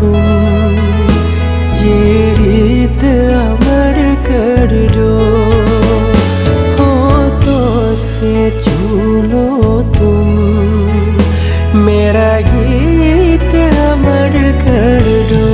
तुम, ये रीत अमर कर दो। होठों से छू लो तुम, मेरा गीत अमर कर दो।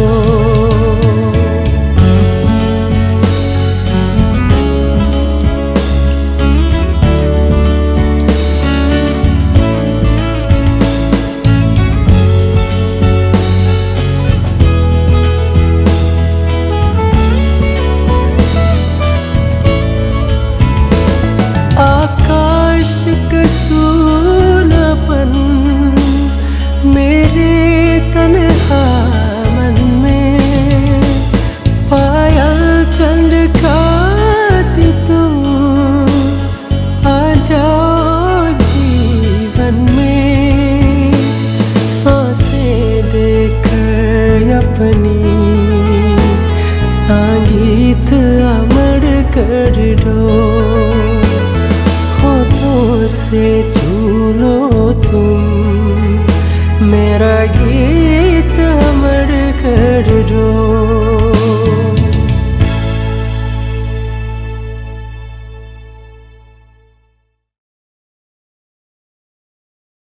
आकाश का सूनापन मेरे तन्हा मन में, पायल चंद खाती तुम, आ जाओ जीवन में। सांसें देकर अपनी संगीत अमर कर दो। होठों से